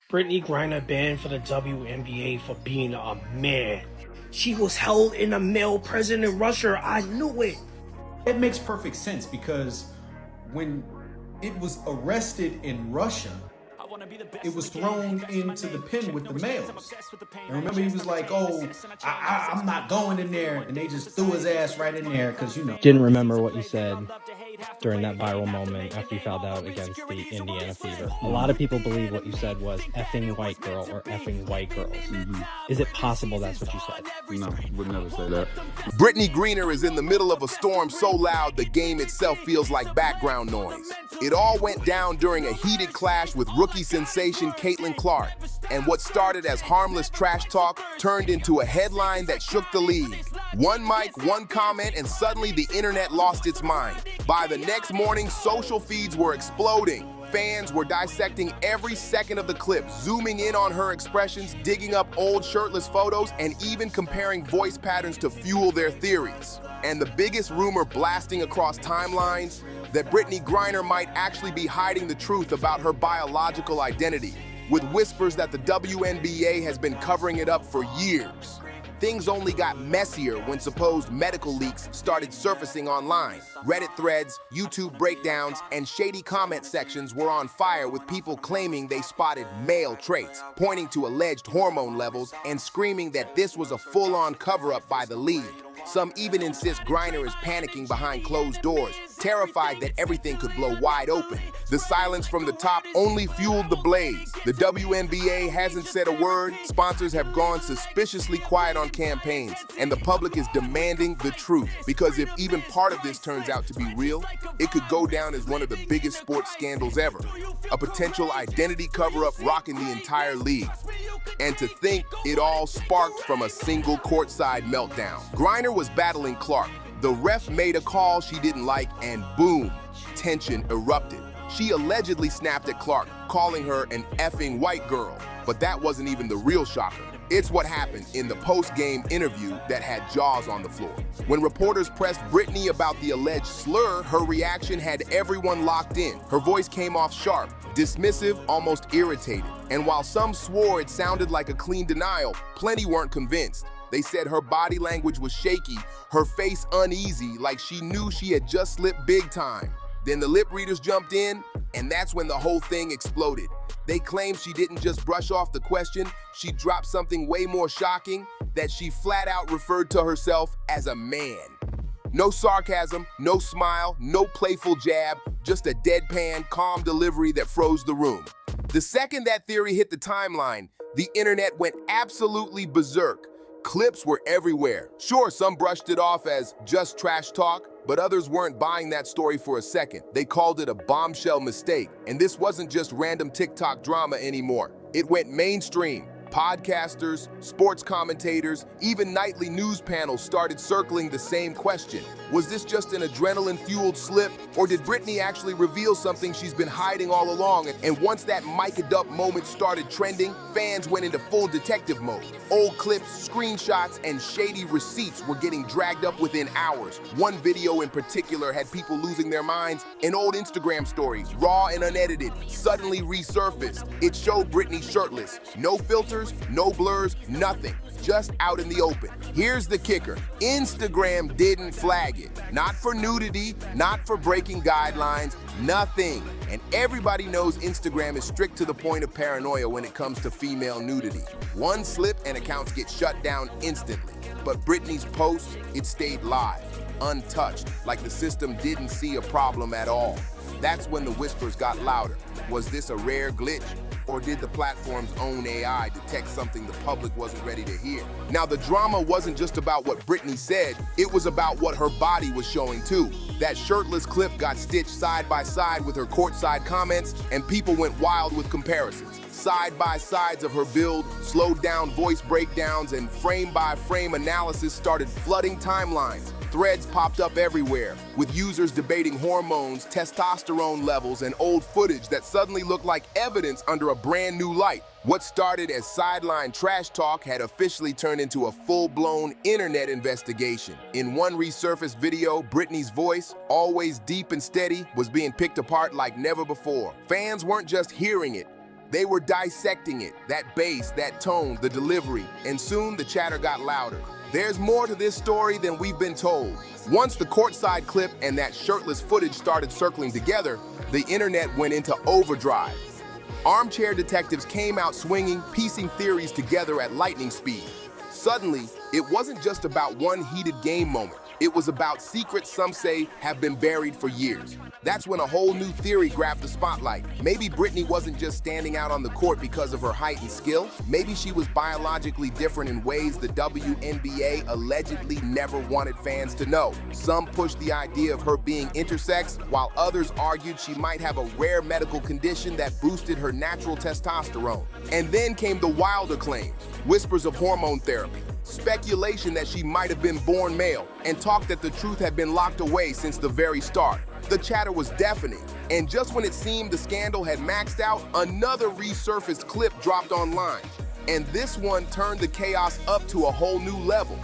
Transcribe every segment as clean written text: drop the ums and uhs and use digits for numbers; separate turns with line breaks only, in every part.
Brittney Griner banned for the WNBA for being a man. She was held in a male prison in Russia. I knew it.
It makes perfect sense because when it was arrested in Russia, it was thrown into the pen with the males. And remember, he was like, oh, I'm not going in there. And they just threw his ass right in there because, you know.
Didn't remember what you said during that viral moment after you fouled out against the Indiana Fever. A lot of people believe what you said was effing white girl or effing white girls. Is it possible that's what you said?
No, would never say that.
Brittney Griner is in the middle of a storm so loud the game itself feels like background noise. It all went down during a heated clash with rookie sensation Caitlin Clark. And what started as harmless trash talk turned into a headline that shook the league. One mic, one comment, and suddenly the internet lost its mind. By the next morning, social feeds were exploding. Fans were dissecting every second of the clip, zooming in on her expressions, digging up old shirtless photos, and even comparing voice patterns to fuel their theories. And the biggest rumor blasting across timelines, that Brittney Griner might actually be hiding the truth about her biological identity, with whispers that the WNBA has been covering it up for years. Things only got messier when supposed medical leaks started surfacing online. Reddit threads, YouTube breakdowns, and shady comment sections were on fire with people claiming they spotted male traits, pointing to alleged hormone levels, and screaming that this was a full-on cover-up by the league. Some even insist Griner is panicking behind closed doors, terrified that everything could blow wide open. The silence from the top only fueled the blaze. The WNBA hasn't said a word, sponsors have gone suspiciously quiet on campaigns, and the public is demanding the truth. Because if even part of this turns out to be real, it could go down as one of the biggest sports scandals ever. A potential identity cover-up rocking the entire league. And to think it all sparked from a single courtside meltdown. Griner was battling Clark. The ref made a call she didn't like, and boom, tension erupted. She allegedly snapped at Clark, calling her an effing white girl. But that wasn't even the real shocker. It's what happened in the post-game interview that had jaws on the floor. When reporters pressed Brittney about the alleged slur, her reaction had everyone locked in. Her voice came off sharp, dismissive, almost irritated. And while some swore it sounded like a clean denial, plenty weren't convinced. They said her body language was shaky, her face uneasy, like she knew she had just slipped big time. Then the lip readers jumped in, and that's when the whole thing exploded. They claimed she didn't just brush off the question, she dropped something way more shocking, that she flat out referred to herself as a man. No sarcasm, no smile, no playful jab, just a deadpan, calm delivery that froze the room. The second that theory hit the timeline, the internet went absolutely berserk. Clips were everywhere. Sure, some brushed it off as just trash talk, but others weren't buying that story for a second. They called it a bombshell mistake. And this wasn't just random TikTok drama anymore. It went mainstream. Podcasters, sports commentators, even nightly news panels started circling the same question. Was this just an adrenaline-fueled slip, or did Brittney actually reveal something she's been hiding all along? And once that mic-a-dup moment started trending, fans went into full detective mode. Old clips, screenshots, and shady receipts were getting dragged up within hours. One video in particular had people losing their minds. An old Instagram story, raw and unedited, suddenly resurfaced. It showed Brittney shirtless, no filters, no blurs, nothing, just out in the open. Here's the kicker. Instagram didn't flag it. Not for nudity, not for breaking guidelines, nothing. And everybody knows Instagram is strict to the point of paranoia when it comes to female nudity. One slip and accounts get shut down instantly. But Brittney's post, it stayed live, untouched, like the system didn't see a problem at all. That's when the whispers got louder. Was this a rare glitch? Or did the platform's own AI detect something the public wasn't ready to hear? Now, the drama wasn't just about what Brittney said, it was about what her body was showing too. That shirtless clip got stitched side by side with her courtside comments, and people went wild with comparisons. Side-by-sides of her build, slowed down voice breakdowns, and frame-by-frame analysis started flooding timelines. Threads popped up everywhere, with users debating hormones, testosterone levels, and old footage that suddenly looked like evidence under a brand new light. What started as sideline trash talk had officially turned into a full-blown internet investigation. In one resurfaced video, Brittney's voice, always deep and steady, was being picked apart like never before. Fans weren't just hearing it, They were dissecting it, that bass, that tone, the delivery, and soon the chatter got louder. There's more to this story than we've been told. Once the courtside clip and that shirtless footage started circling together, the internet went into overdrive. Armchair detectives came out swinging, piecing theories together at lightning speed. Suddenly, it wasn't just about one heated game moment. It was about secrets some say have been buried for years. That's when a whole new theory grabbed the spotlight. Maybe Brittney wasn't just standing out on the court because of her height and skill. Maybe she was biologically different in ways the WNBA allegedly never wanted fans to know. Some pushed the idea of her being intersex, while others argued she might have a rare medical condition that boosted her natural testosterone. And then came the wilder claims, whispers of hormone therapy, speculation that she might have been born male, and talk that the truth had been locked away since the very start. The chatter was deafening, and just when it seemed the scandal had maxed out, another resurfaced clip dropped online. And this one turned the chaos up to a whole new level.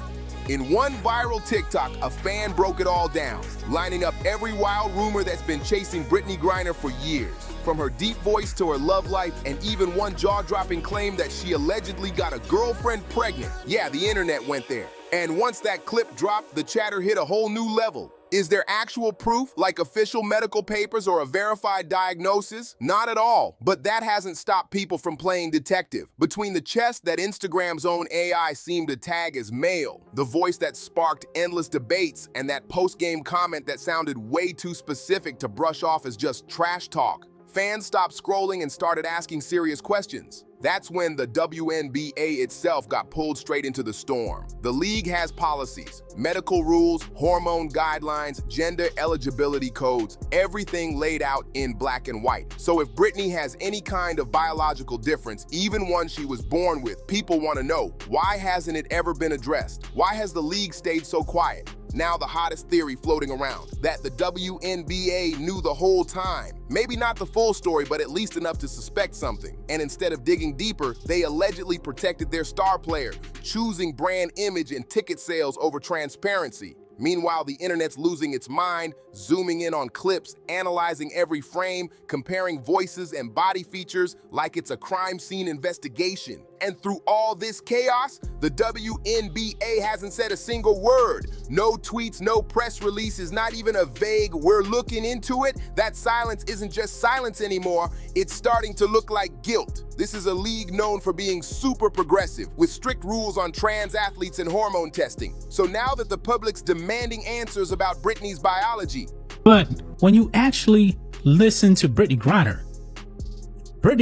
In one viral TikTok, a fan broke it all down, lining up every wild rumor that's been chasing Brittney Griner for years. From her deep voice to her love life, and even one jaw-dropping claim that she allegedly got a girlfriend pregnant. Yeah, the internet went there. And once that clip dropped, the chatter hit a whole new level. Is there actual proof, like official medical papers or a verified diagnosis? Not at all, but that hasn't stopped people from playing detective. Between the chest that Instagram's own AI seemed to tag as male, the voice that sparked endless debates, and that post-game comment that sounded way too specific to brush off as just trash talk, fans stopped scrolling and started asking serious questions. That's when the WNBA itself got pulled straight into the storm. The league has policies, medical rules, hormone guidelines, gender eligibility codes, everything laid out in black and white. So if Brittney has any kind of biological difference, even one she was born with, people want to know, why hasn't it ever been addressed? Why has the league stayed so quiet? Now the hottest theory floating around, that the WNBA knew the whole time. Maybe not the full story, but at least enough to suspect something. And instead of digging deeper, they allegedly protected their star player, choosing brand image and ticket sales over transparency. Meanwhile, the internet's losing its mind, zooming in on clips, analyzing every frame, comparing voices and body features like it's a crime scene investigation. And through all this chaos, the WNBA hasn't said a single word. No tweets, no press releases, not even a vague, "we're looking into it." That silence isn't just silence anymore, it's starting to look like guilt. This is a league known for being super progressive, with strict rules on trans athletes and hormone testing. So now that the public's demanding answers about Brittney's biology.
But when you actually listen to Brittney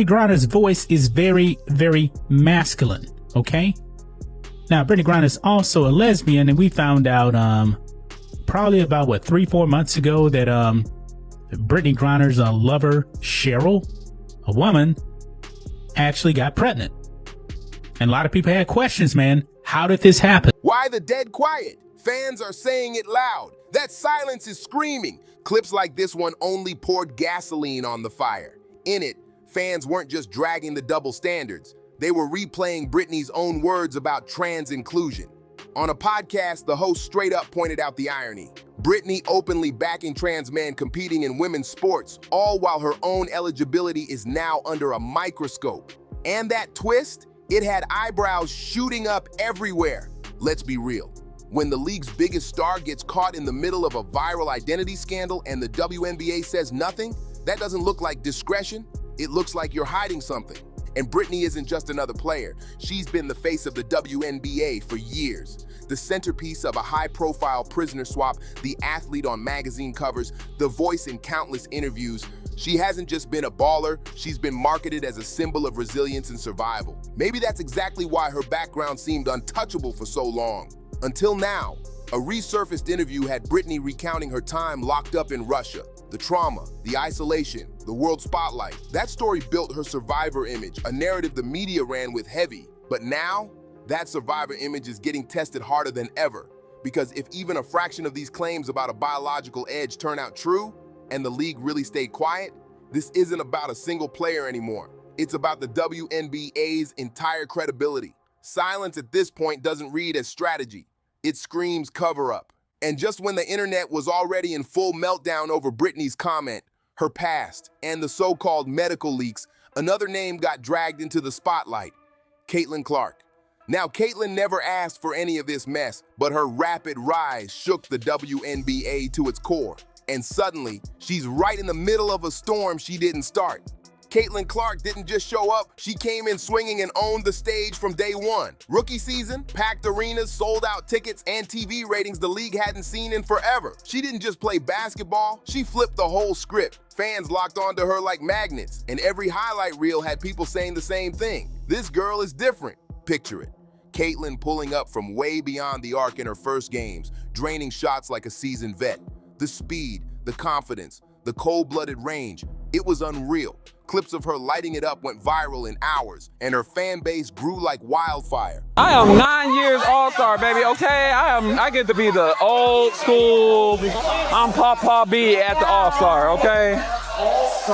Griner's voice is very, very masculine, okay? Now, Brittney Griner is also a lesbian, and we found out probably about, 3-4 months ago that Brittney Griner's lover, Cheryl, a woman, actually got pregnant. And a lot of people had questions, man. How did this happen?
Why the dead quiet? Fans are saying it loud. That silence is screaming. Clips like this one only poured gasoline on the fire. In it, fans weren't just dragging the double standards. They were replaying Brittney's own words about trans inclusion. On a podcast, the host straight up pointed out the irony. Brittney openly backing trans men competing in women's sports, all while her own eligibility is now under a microscope. And that twist? It had eyebrows shooting up everywhere. Let's be real. When the league's biggest star gets caught in the middle of a viral identity scandal and the WNBA says nothing, that doesn't look like discretion. It looks like you're hiding something. And Brittney isn't just another player. She's been the face of the WNBA for years. The centerpiece of a high-profile prisoner swap, the athlete on magazine covers, the voice in countless interviews. She hasn't just been a baller, she's been marketed as a symbol of resilience and survival. Maybe that's exactly why her background seemed untouchable for so long. Until now, a resurfaced interview had Brittney recounting her time locked up in Russia. The trauma, the isolation, the world spotlight. That story built her survivor image, a narrative the media ran with heavy. But now, that survivor image is getting tested harder than ever. Because if even a fraction of these claims about a biological edge turn out true, and the league really stayed quiet, this isn't about a single player anymore. It's about the WNBA's entire credibility. Silence at this point doesn't read as strategy. It screams cover-up. And just when the internet was already in full meltdown over Brittney's comment, her past, and the so-called medical leaks, Another name got dragged into the spotlight, Caitlin Clark. Now, Caitlin never asked for any of this mess, but her rapid rise shook the WNBA to its core. And suddenly, she's right in the middle of a storm she didn't start. Caitlin Clark didn't just show up, she came in swinging and owned the stage from day one. Rookie season, packed arenas, sold out tickets, and TV ratings the league hadn't seen in forever. She didn't just play basketball, she flipped the whole script. Fans locked onto her like magnets, and every highlight reel had people saying the same thing. This girl is different. Picture it. Caitlin pulling up from way beyond the arc in her first games, draining shots like a seasoned vet. The speed, the confidence, the cold-blooded range, it was unreal. Clips of her lighting it up went viral in hours, and her fan base grew like wildfire.
I am 9 years All-Star, baby, okay? I get to be the old school, I'm Papa B at the All-Star, okay?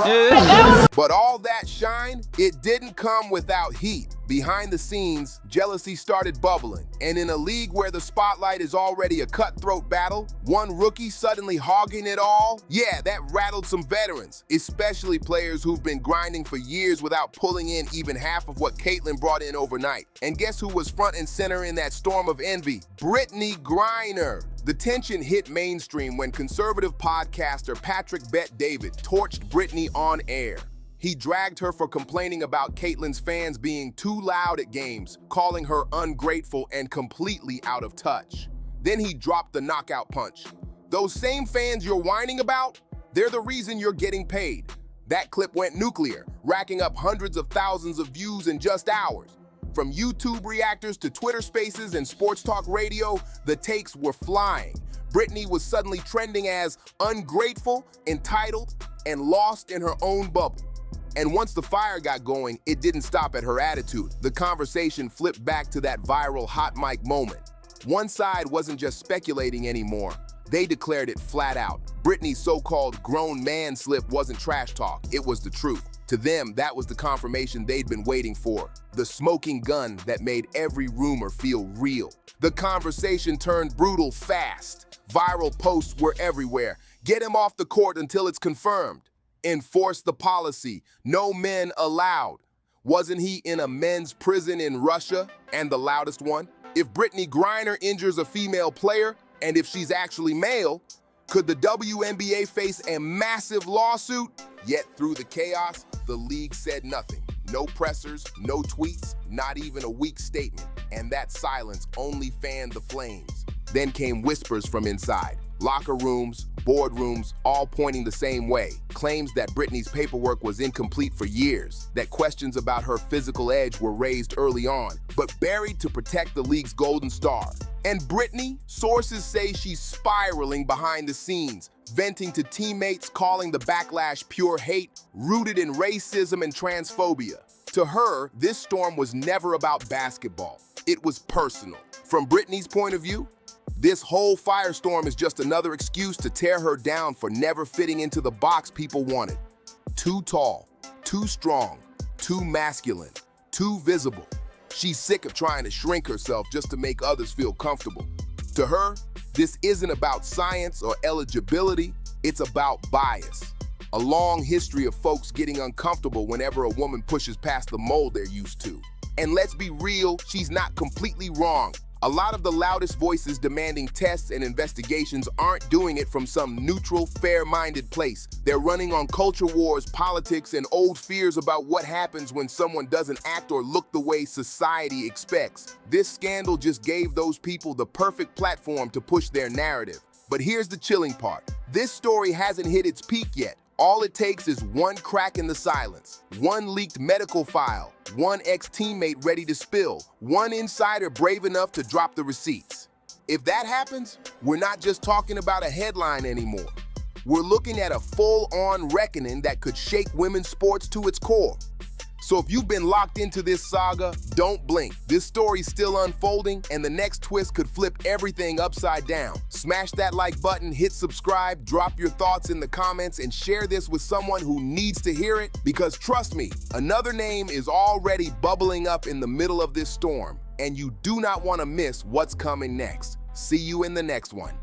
Yeah.
But all that shine, it didn't come without heat. Behind the scenes, jealousy started bubbling, and in a league where the spotlight is already a cutthroat battle, one rookie suddenly hogging it all, yeah, that rattled some veterans, especially players who've been grinding for years without pulling in even half of what Caitlin brought in overnight. And guess who was front and center in that storm of envy? Brittney Griner. The tension hit mainstream when conservative podcaster Patrick Bet-David torched Brittney on air. He dragged her for complaining about Caitlin's fans being too loud at games, calling her ungrateful and completely out of touch. Then he dropped the knockout punch. Those same fans you're whining about, they're the reason you're getting paid. That clip went nuclear, racking up hundreds of thousands of views in just hours. From YouTube reactors to Twitter spaces and sports talk radio, the takes were flying. Brittney was suddenly trending as ungrateful, entitled, and lost in her own bubble. And once the fire got going, it didn't stop at her attitude. The conversation flipped back to that viral hot mic moment. One side wasn't just speculating anymore. They declared it flat out. Brittney's so-called grown man slip wasn't trash talk, it was the truth. To them, that was the confirmation they'd been waiting for. The smoking gun that made every rumor feel real. The conversation turned brutal fast. Viral posts were everywhere. Get him off the court until it's confirmed. Enforce the policy. No men allowed. Wasn't he in a men's prison in Russia and the loudest one? If Brittney Griner injures a female player, and if she's actually male, could the WNBA face a massive lawsuit? Yet through the chaos, the league said nothing. No pressers, no tweets, not even a weak statement. And that silence only fanned the flames. Then came whispers from inside. Locker rooms, boardrooms, all pointing the same way. Claims that Brittney's paperwork was incomplete for years, that questions about her physical edge were raised early on, but buried to protect the league's golden star. And Brittney, sources say she's spiraling behind the scenes, venting to teammates, calling the backlash pure hate, rooted in racism and transphobia. To her, this storm was never about basketball. It was personal. From Brittney's point of view, this whole firestorm is just another excuse to tear her down for never fitting into the box people wanted. Too tall, too strong, too masculine, too visible. She's sick of trying to shrink herself just to make others feel comfortable. To her, this isn't about science or eligibility, it's about bias. A long history of folks getting uncomfortable whenever a woman pushes past the mold they're used to. And let's be real, she's not completely wrong. A lot of the loudest voices demanding tests and investigations aren't doing it from some neutral, fair-minded place. They're running on culture wars, politics, and old fears about what happens when someone doesn't act or look the way society expects. This scandal just gave those people the perfect platform to push their narrative. But here's the chilling part. This story hasn't hit its peak yet. All it takes is one crack in the silence, one leaked medical file, one ex-teammate ready to spill, one insider brave enough to drop the receipts. If that happens, we're not just talking about a headline anymore. We're looking at a full-on reckoning that could shake women's sports to its core. So if you've been locked into this saga, don't blink. This story's still unfolding, and the next twist could flip everything upside down. Smash that like button, hit subscribe, drop your thoughts in the comments, and share this with someone who needs to hear it, because trust me, another name is already bubbling up in the middle of this storm, and you do not want to miss what's coming next. See you in the next one.